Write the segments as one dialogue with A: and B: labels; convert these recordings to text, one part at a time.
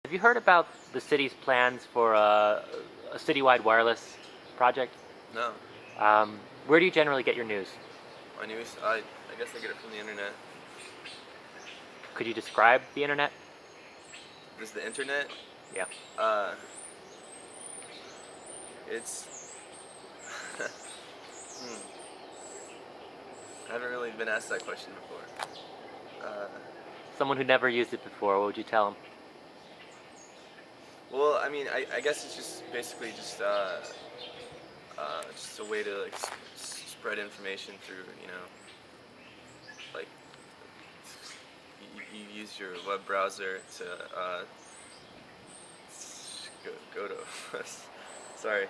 A: Have you heard about the city's plans for a citywide wireless project?
B: No,
A: Where do you generally get your news?
B: my news. I guess I get it from the internet.
A: Could you describe the internet?
B: This is the internet.
A: Yeah.
B: Uh, it's. hmm, I haven't really been asked that question before.
A: Someone who never used it before, what would you tell them?
B: Well, I mean, I guess it's just basically just a way to like spread information through, like you use your web browser to go to. Sorry.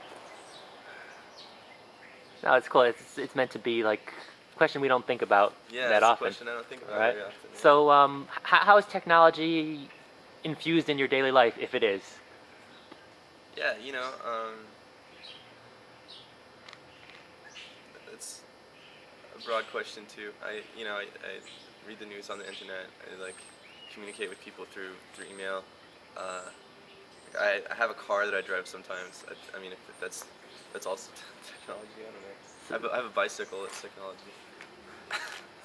A: No, it's cool. It's meant to be like a question we don't think about
B: Yeah,
A: that
B: it's a
A: often,
B: question I don't think about
A: right?
B: very often. Yeah.
A: So, how is technology infused in your daily life, if it is?
B: Yeah, it's a broad question too. I read the news on the internet. I like communicate with people through email. Uh, I have a car that I drive sometimes. I mean, if that's also technology. I don't know. I have a bicycle. It's technology.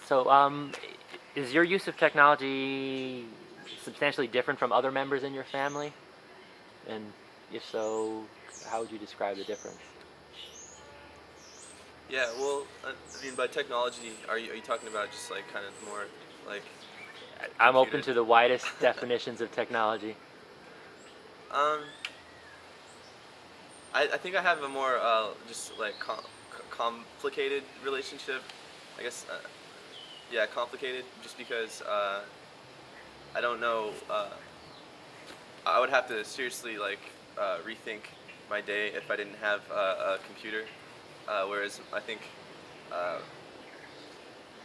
A: So, is your use of technology substantially different from other members in your family? And if so, how would you describe the difference?
B: Yeah. Well, I mean, by technology, are you talking about just like kind of more like
A: I'm open
B: computer?
A: to the widest definitions of technology.
B: Um, I think I have a more just like complicated relationship. I guess yeah, complicated. Just because I don't know. I would have to seriously like rethink my day if I didn't have a computer. Whereas I think, uh,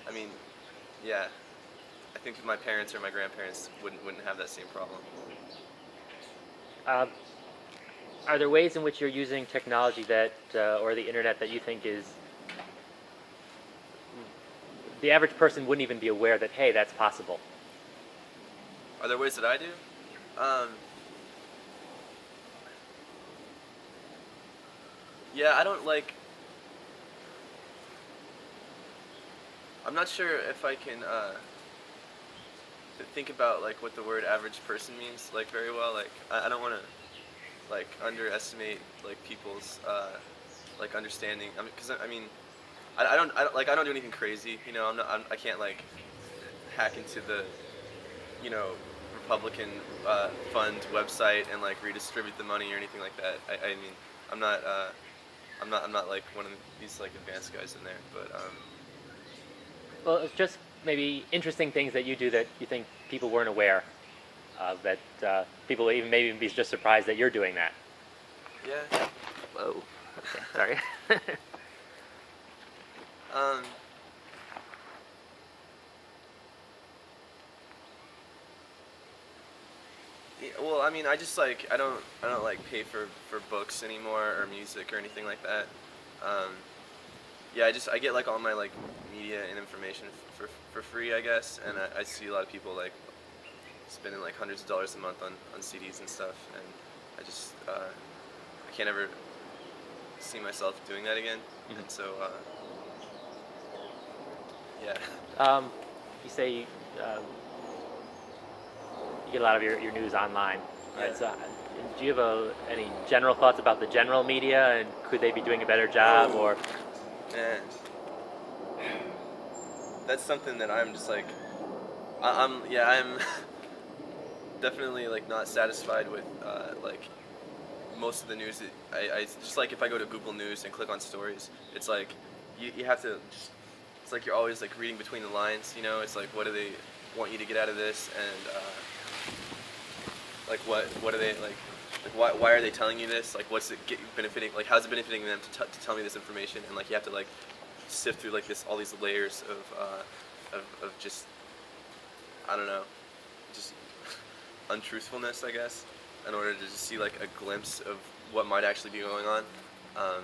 B: I mean, yeah, I think my parents or my grandparents wouldn't have that same problem.
A: Uh, are there ways in which you're using technology that, or the internet that you think is the average person wouldn't even be aware that, hey, that's possible?
B: Are there ways that I do? Um, yeah, I don't like. I'm not sure if I can think about like what the word average person means like very well. Like I don't want to like underestimate like people's like understanding. I mean, because I mean, I don't do anything crazy. I can't like hack into the you know Republican fund website and like redistribute the money or anything like that. I mean, I'm not I'm not like one of these like advanced guys in there, but
A: Well, it's just maybe interesting things that you do that you think people weren't aware of, that people would even maybe be just surprised that you're doing that.
B: yeah.
A: Whoa. Okay, sorry.
B: Um, yeah, well, I mean, I just like I don't like pay for books anymore or music or anything like that. Um, yeah, I get like all my like media and information for free, I guess, and I see a lot of people like spending like hundreds of dollars a month on CDs and stuff, and I can't ever see myself doing that again,
A: Mhm.
B: and so yeah.
A: um, you say um, you get a lot of your news online,
B: Yeah.
A: right? So, do you have any general thoughts about the general media, and could they be doing a better job, or
B: Man, that's something that I'm just like I'm definitely like not satisfied with like most of the news that I just like if I go to Google News and click on stories, it's like you have to just it's like you're always like reading between the lines, it's like what do they want you to get out of this, and like what are they like why are they telling you this, like what's it benefiting, like how's it benefiting them to tell me this information, and like you have to like sift through like this all these layers of just I don't know, just untruthfulness, I guess, in order to just see like a glimpse of what might actually be going on. Um,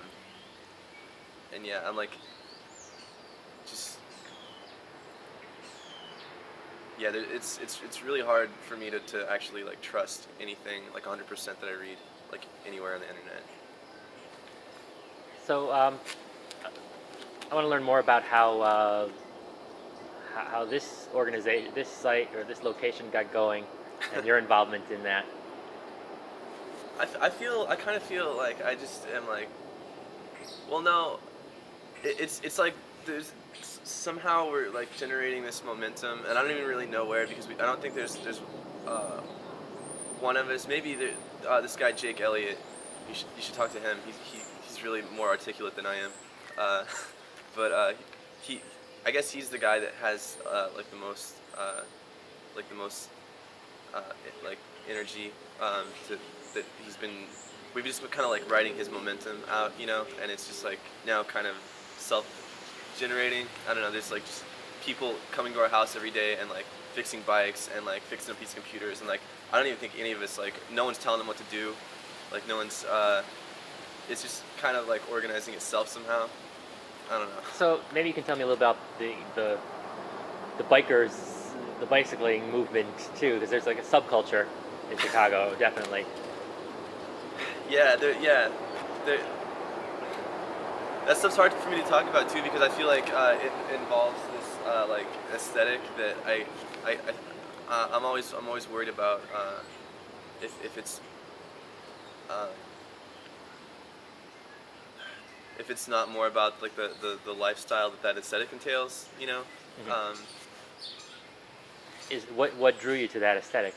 B: and yeah, I'm like, just yeah, it's really hard for me to actually like trust anything like 100% that I read like anywhere on the internet.
A: So I want to learn more about how this organization, this site, or this location got going, and your involvement in that.
B: I kind of feel like I just am like, well, no, it's like there's somehow we're like generating this momentum, and I don't even really know where because I don't think there's uh, one of us. Maybe this guy Jake Elliott. You should talk to him. He's really more articulate than I am. Uh, but he I guess he's the guy that has like the most uh, like energy to that he's been. We've just been kind of like riding his momentum out, and it's just like now kind of self-generating. I don't know. There's like just people coming to our house every day and like fixing bikes and like fixing up these computers and like I don't even think any of us like no one's telling them what to do, like no one's. It's just kind of like organizing itself somehow. I don't know.
A: So maybe you can tell me a little about the bikers, the bicycling movement too, because there's like a subculture in Chicago, definitely.
B: Yeah. That stuff's hard for me to talk about too because I feel like it involves this like aesthetic that I'm always worried about if it's uh, if it's not more about like the lifestyle that aesthetic entails,
A: Mhm.
B: Um,
A: Is what drew you to that aesthetic?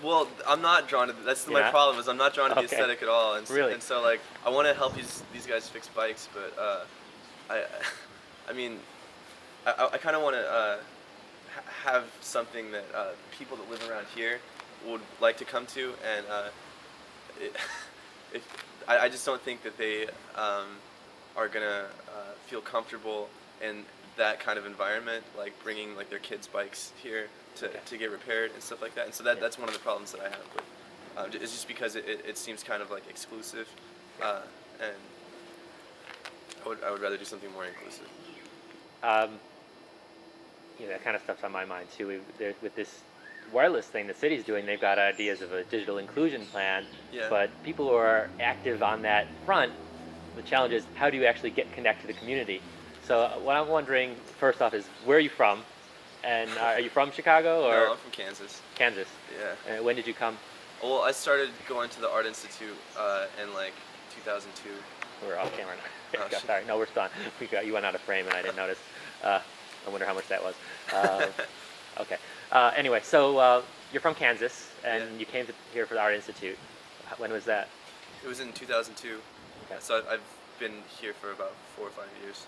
B: well, I'm not drawn to. That's
A: You're
B: my
A: not?
B: problem is I'm not drawn to the
A: Okay.
B: aesthetic at all,
A: Really?
B: and so like I want to help these guys fix bikes, but I I mean I kind of want to have something that people that live around here would like to come to, and it, I just don't think that they are gonna feel comfortable in that kind of environment, like bringing like their kids' bikes here
A: Okay.
B: to get repaired and stuff like that. And so
A: Yeah.
B: that's one of the problems that I have with it's just because it seems kind of like exclusive, and I would rather do something more inclusive.
A: Um, that kind of stuff's on my mind too. With this wireless thing the city's doing, they've got ideas of a digital inclusion plan,
B: Yeah.
A: but people who are active on that front, the challenge is how do you actually get connected to the community? So what I'm wondering, first off, is where are you from? And are you from Chicago or
B: No, I'm from Kansas.
A: Kansas?
B: Yeah.
A: When did you come?
B: Well, I started going to the Art Institute in like 2002.
A: We're off camera now.
B: Oh, shit.
A: Sorry, no, we're still on. You went out of frame and I didn't notice. I wonder how much that was. Okay. Anyway, so you're from Kansas and
B: Yeah.
A: you came here for the Art Institute. When was that?
B: It was in 2002.
A: Okay.
B: So I've been here for about 4 or 5 years.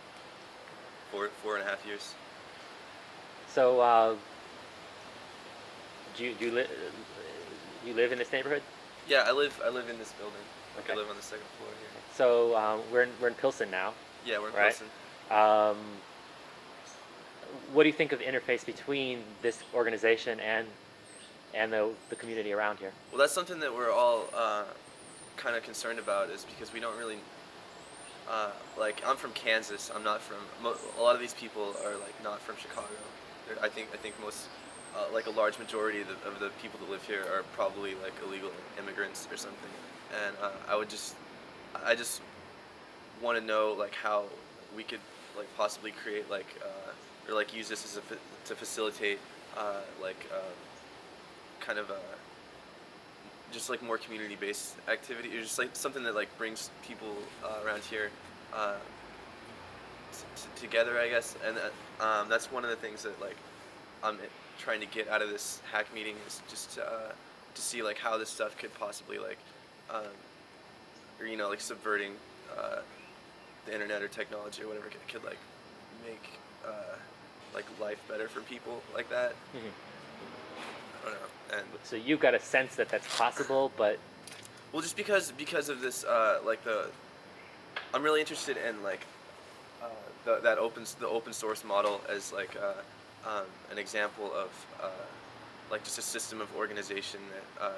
B: 4.5 years.
A: So you live in this neighborhood?
B: Yeah, I live in this building. Like
A: Okay.
B: I live on the second floor here.
A: So we're in Pilsen now.
B: Yeah, we're in
A: Right.
B: Pilsen.
A: Um, what do you think of the interface between this organization and the community around here?
B: Well, that's something that we're all kind of concerned about, is because we don't really like. I'm from Kansas. I'm not from. A lot of these people are like not from Chicago. I think most. Like a large majority of the people that live here are probably like illegal immigrants or something, and I just want to know like how we could like possibly create like or like use this as to facilitate like kind of just like more community-based activity, or just like something that like brings people around here together, I guess, and that's one of the things that like I'm trying to get out of this hack meeting, is just to see like how this stuff could possibly like or like subverting the internet or technology or whatever could like make like life better for people like that.
A: Mhm.
B: I don't know. And
A: So you've got a sense that that's possible, but
B: well, just because of this like I'm really interested in like the open source model as like an example of like just a system of organization that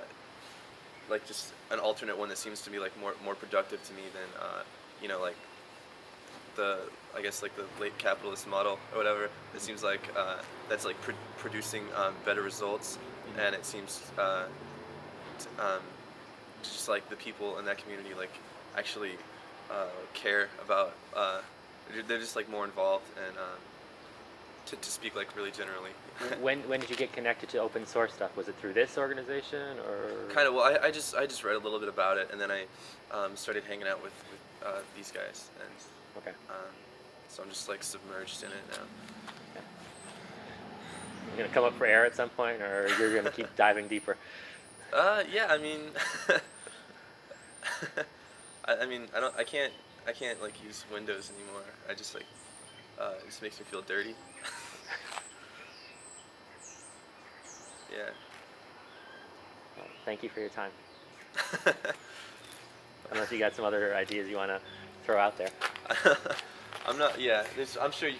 B: like just an alternate one that seems to be like more productive to me than like the I guess like the late capitalist model or whatever. It seems like that's like producing better results, and it seems just like the people in that community like actually care about. They're just like more involved and to speak like really generally.
A: When did you get connected to open source stuff? Was it through this organization or?
B: Kind of. Well, I just read a little bit about it, and then I started hanging out with these guys, and
A: Okay.
B: so I'm just like submerged in it now.
A: You're gonna come up for air at some point, or you're gonna keep diving deeper?
B: Yeah. I mean, I mean, I can't like use Windows anymore. I just like it just makes me feel dirty. Yeah.
A: Well, thank you for your time. Unless you got some other ideas you want to throw out there.
B: I'm not. Yeah. I'm sure you